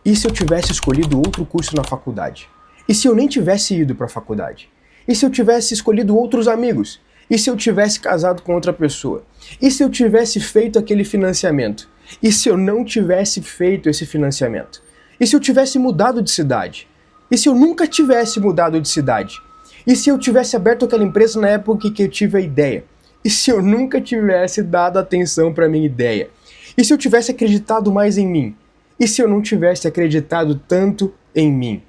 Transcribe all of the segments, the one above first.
E se eu tivesse escolhido outro curso na faculdade? E se eu nem tivesse ido para a faculdade? E se eu tivesse escolhido outros amigos? E se eu tivesse casado com outra pessoa? E se eu tivesse feito aquele financiamento? E se eu não tivesse feito esse financiamento? E se eu tivesse mudado de cidade? E se eu nunca tivesse mudado de cidade? E se eu tivesse aberto aquela empresa na época que eu tive a ideia? E se eu nunca tivesse dado atenção para minha ideia? E se eu tivesse acreditado mais em mim? E se eu não tivesse acreditado tanto em mim?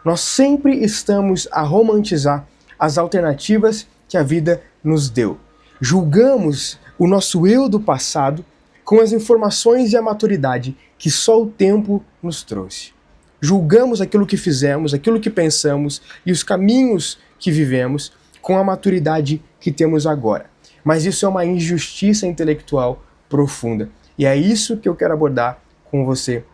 Nós sempre estamos a romantizar as alternativas que a vida nos deu. Julgamos o nosso eu do passado com as informações e a maturidade que só o tempo nos trouxe. Julgamos aquilo que fizemos, aquilo que pensamos e os caminhos que vivemos com a maturidade que temos agora. Mas isso é uma injustiça intelectual profunda. E é isso que eu quero abordar com você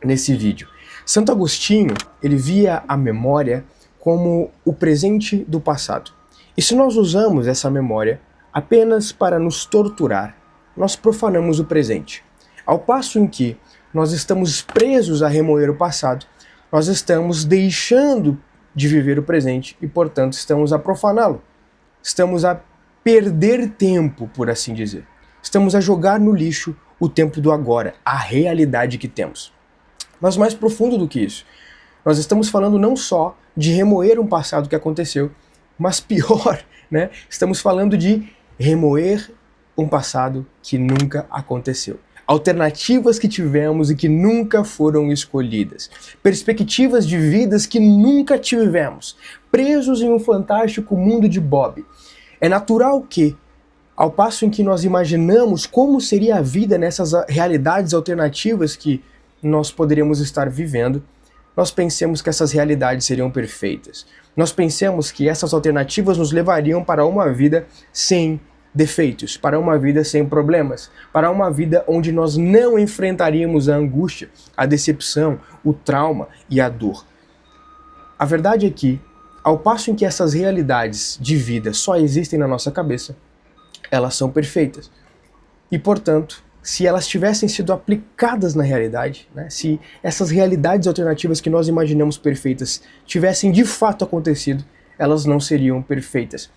nesse vídeo. Santo Agostinho, ele via a memória como o presente do passado. E se nós usamos essa memória apenas para nos torturar, nós profanamos o presente. Ao passo em que nós estamos presos a remoer o passado, nós estamos deixando de viver o presente e, portanto, estamos a profaná-lo. Estamos a perder tempo, por assim dizer. Estamos a jogar no lixo o tempo do agora, a realidade que temos. Mas mais profundo do que isso, nós estamos falando não só de remoer um passado que aconteceu, mas pior, né? Estamos falando de remoer um passado que nunca aconteceu. Alternativas que tivemos e que nunca foram escolhidas. Perspectivas de vidas que nunca tivemos. Presos em um fantástico mundo de Bob. É natural que, ao passo em que nós imaginamos como seria a vida nessas realidades alternativas que nós poderíamos estar vivendo, nós pensemos que essas realidades seriam perfeitas. Nós pensemos que essas alternativas nos levariam para uma vida sem defeitos, para uma vida sem problemas, para uma vida onde nós não enfrentaríamos a angústia, a decepção, o trauma e a dor. A verdade é que, ao passo em que essas realidades de vida só existem na nossa cabeça, elas são perfeitas. E, portanto, se elas tivessem sido aplicadas na realidade, né, se essas realidades alternativas que nós imaginamos perfeitas tivessem de fato acontecido, elas não seriam perfeitas.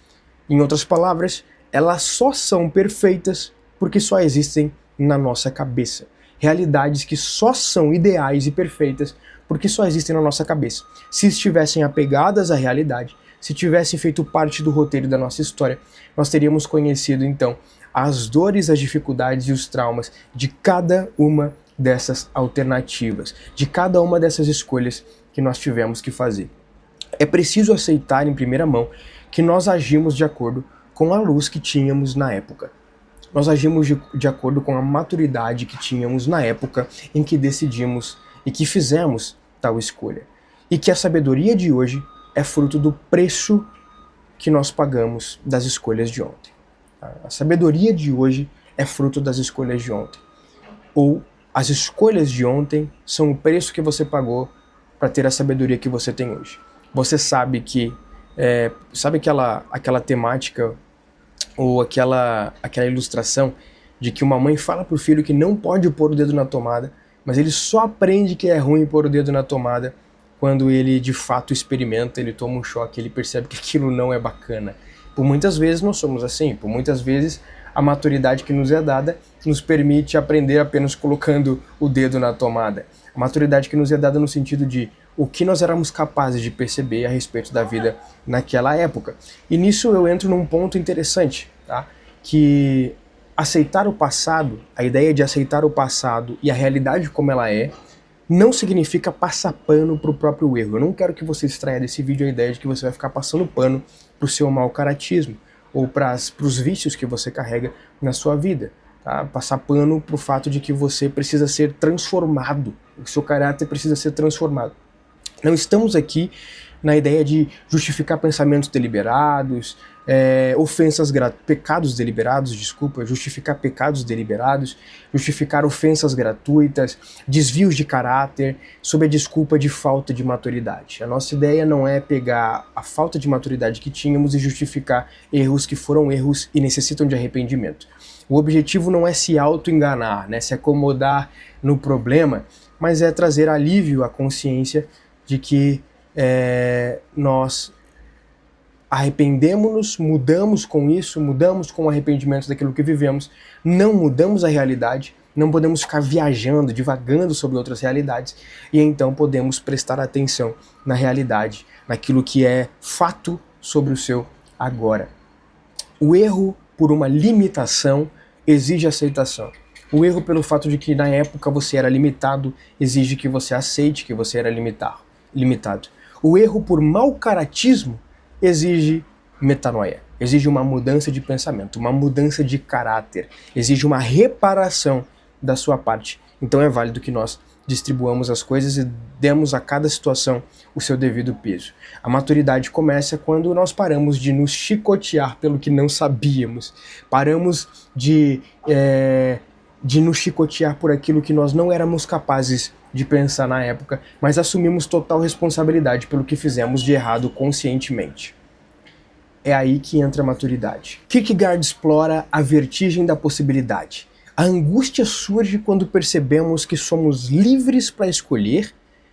Em outras palavras, elas só são perfeitas porque só existem na nossa cabeça. Realidades que só são ideais e perfeitas porque só existem na nossa cabeça. Se estivessem apegadas à realidade, se tivessem feito parte do roteiro da nossa história, nós teríamos conhecido então as dores, as dificuldades e os traumas de cada uma dessas alternativas, de cada uma dessas escolhas que nós tivemos que fazer. É preciso aceitar em primeira mão que nós agimos de acordo com a luz que tínhamos na época. Nós agimos de acordo com a maturidade que tínhamos na época em que decidimos e que fizemos tal escolha. E que a sabedoria de hoje é fruto do preço que nós pagamos das escolhas de ontem. A sabedoria de hoje é fruto das escolhas de ontem. Ou as escolhas de ontem são o preço que você pagou para ter a sabedoria que você tem hoje. Você sabe que, sabe aquela temática ou aquela ilustração de que uma mãe fala para o filho que não pode pôr o dedo na tomada, mas ele só aprende que é ruim pôr o dedo na tomada quando ele de fato experimenta, ele toma um choque, ele percebe que aquilo não é bacana. Por muitas vezes nós somos assim, por muitas vezes a maturidade que nos é dada nos permite aprender apenas colocando o dedo na tomada. A maturidade que nos é dada no sentido de o que nós éramos capazes de perceber a respeito da vida naquela época. E nisso eu entro num ponto interessante, tá? Que aceitar o passado, a ideia de aceitar o passado e a realidade como ela é, não significa passar pano para o próprio erro. Eu não quero que você extraia desse vídeo a ideia de que você vai ficar passando pano para o seu mau caratismo ou para os vícios que você carrega na sua vida. Tá? Passar pano para o fato de que você precisa ser transformado, o seu caráter precisa ser transformado. Não estamos aqui na ideia de justificar pensamentos deliberados, pecados deliberados, justificar pecados deliberados, justificar ofensas gratuitas, desvios de caráter, sob a desculpa de falta de maturidade. A nossa ideia não é pegar a falta de maturidade que tínhamos e justificar erros que foram erros e necessitam de arrependimento. O objetivo não é se auto-enganar, né, se acomodar no problema, mas é trazer alívio à consciência de que nós arrependemos-nos, mudamos com isso, mudamos com o arrependimento daquilo que vivemos, não mudamos a realidade, não podemos ficar viajando, divagando sobre outras realidades, e então podemos prestar atenção na realidade, naquilo que é fato sobre o seu agora. O erro por uma limitação exige aceitação. O erro pelo fato de que na época você era limitado exige que você aceite que você era limitado. O erro por mau caratismo exige metanoia, exige uma mudança de pensamento, uma mudança de caráter, exige uma reparação da sua parte. Então é válido que nós distribuamos as coisas e demos a cada situação o seu devido peso. A maturidade começa quando nós paramos de nos chicotear pelo que não sabíamos, paramos de nos chicotear por aquilo que nós não éramos capazes de pensar na época, mas assumimos total responsabilidade pelo que fizemos de errado conscientemente. É aí que entra a maturidade. Kierkegaard explora a vertigem da possibilidade. A angústia surge quando percebemos que somos livres para escolher,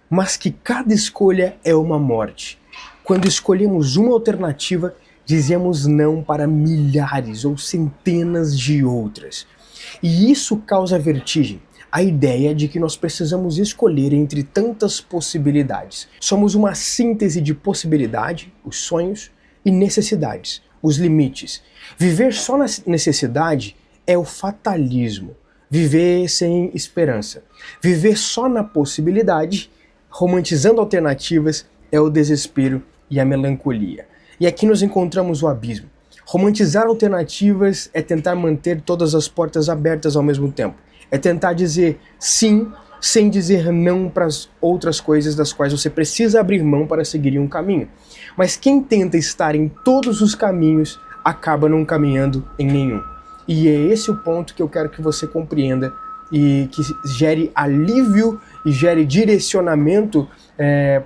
mas que cada escolha é uma morte. Quando escolhemos uma alternativa, dizemos não para milhares ou centenas de outras. E isso causa vertigem, a ideia de que nós precisamos escolher entre tantas possibilidades. Somos uma síntese de possibilidade, os sonhos, e necessidades, os limites. Viver só na necessidade é o fatalismo, viver sem esperança. Viver só na possibilidade, romantizando alternativas, é o desespero e a melancolia. E aqui nós encontramos o abismo. Romantizar alternativas é tentar manter todas as portas abertas ao mesmo tempo. É tentar dizer sim sem dizer não para as outras coisas das quais você precisa abrir mão para seguir um caminho. Mas quem tenta estar em todos os caminhos acaba não caminhando em nenhum. E é esse o ponto que eu quero que você compreenda e que gere alívio e gere direcionamento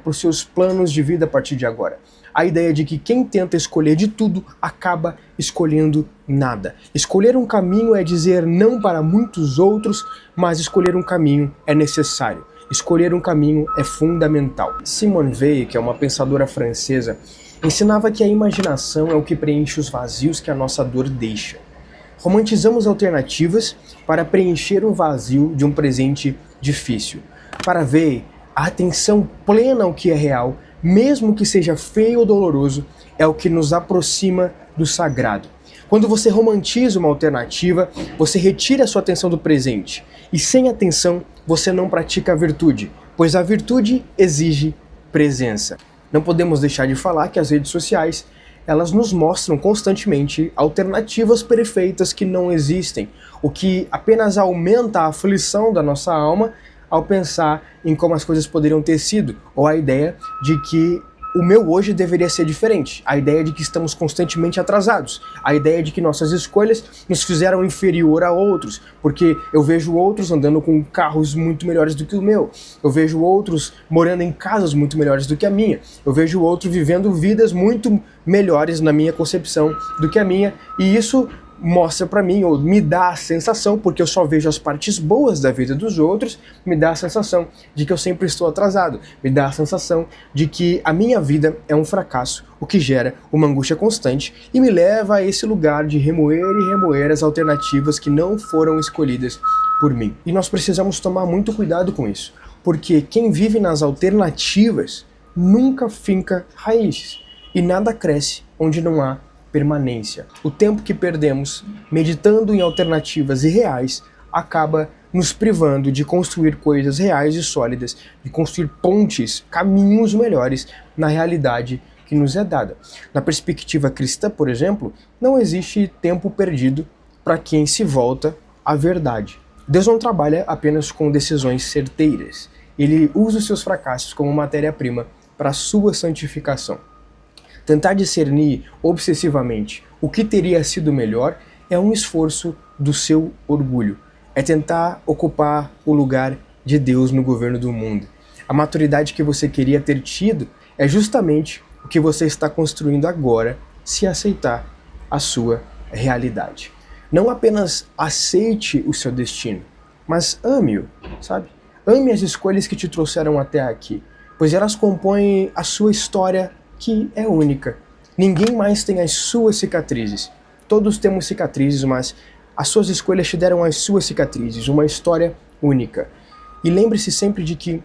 para os seus planos de vida a partir de agora. A ideia de que quem tenta escolher de tudo acaba escolhendo nada. Escolher um caminho é dizer não para muitos outros, mas escolher um caminho é necessário. Escolher um caminho é fundamental. Simone Weil, que é uma pensadora francesa, ensinava que a imaginação é o que preenche os vazios que a nossa dor deixa. Romantizamos alternativas para preencher o vazio de um presente difícil. Para Weil, a atenção plena ao que é real, mesmo que seja feio ou doloroso, é o que nos aproxima do sagrado. Quando você romantiza uma alternativa, você retira a sua atenção do presente. E sem atenção, você não pratica a virtude, pois a virtude exige presença. Não podemos deixar de falar que as redes sociais, elas nos mostram constantemente alternativas perfeitas que não existem, o que apenas aumenta a aflição da nossa alma ao pensar em como as coisas poderiam ter sido, ou a ideia de que o meu hoje deveria ser diferente, a ideia de que estamos constantemente atrasados, a ideia de que nossas escolhas nos fizeram inferior a outros, porque eu vejo outros andando com carros muito melhores do que o meu, eu vejo outros morando em casas muito melhores do que a minha, eu vejo outros vivendo vidas muito melhores na minha concepção do que a minha, e isso mostra pra mim, ou me dá a sensação, porque eu só vejo as partes boas da vida dos outros, me dá a sensação de que eu sempre estou atrasado, me dá a sensação de que a minha vida é um fracasso, o que gera uma angústia constante e me leva a esse lugar de remoer e remoer as alternativas que não foram escolhidas por mim. E nós precisamos tomar muito cuidado com isso, porque quem vive nas alternativas nunca finca raízes e nada cresce onde não há permanência. O tempo que perdemos meditando em alternativas irreais acaba nos privando de construir coisas reais e sólidas, de construir pontes, caminhos melhores na realidade que nos é dada. Na perspectiva cristã, por exemplo, não existe tempo perdido para quem se volta à verdade. Deus não trabalha apenas com decisões certeiras. Ele usa os seus fracassos como matéria-prima para a sua santificação. Tentar discernir obsessivamente o que teria sido melhor é um esforço do seu orgulho. É tentar ocupar o lugar de Deus no governo do mundo. A maturidade que você queria ter tido é justamente o que você está construindo agora, se aceitar a sua realidade. Não apenas aceite o seu destino, mas ame-o, sabe? Ame as escolhas que te trouxeram até aqui, pois elas compõem a sua história, que é única. Ninguém mais tem as suas cicatrizes. Todos temos cicatrizes, mas as suas escolhas te deram as suas cicatrizes, uma história única. E lembre-se sempre de que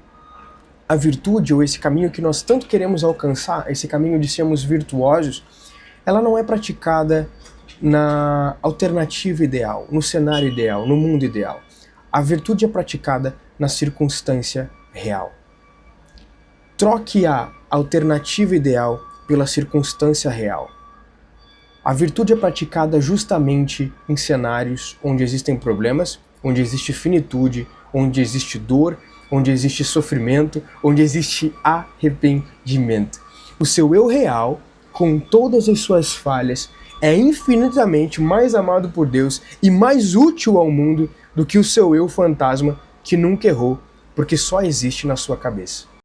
a virtude, ou esse caminho que nós tanto queremos alcançar, esse caminho de sermos virtuosos, ela não é praticada na alternativa ideal, no cenário ideal, no mundo ideal. A virtude é praticada na circunstância real. Troque a alternativa ideal pela circunstância real. A virtude é praticada justamente em cenários onde existem problemas, onde existe finitude, onde existe dor, onde existe sofrimento, onde existe arrependimento. O seu eu real, com todas as suas falhas, é infinitamente mais amado por Deus e mais útil ao mundo do que o seu eu fantasma que nunca errou, porque só existe na sua cabeça.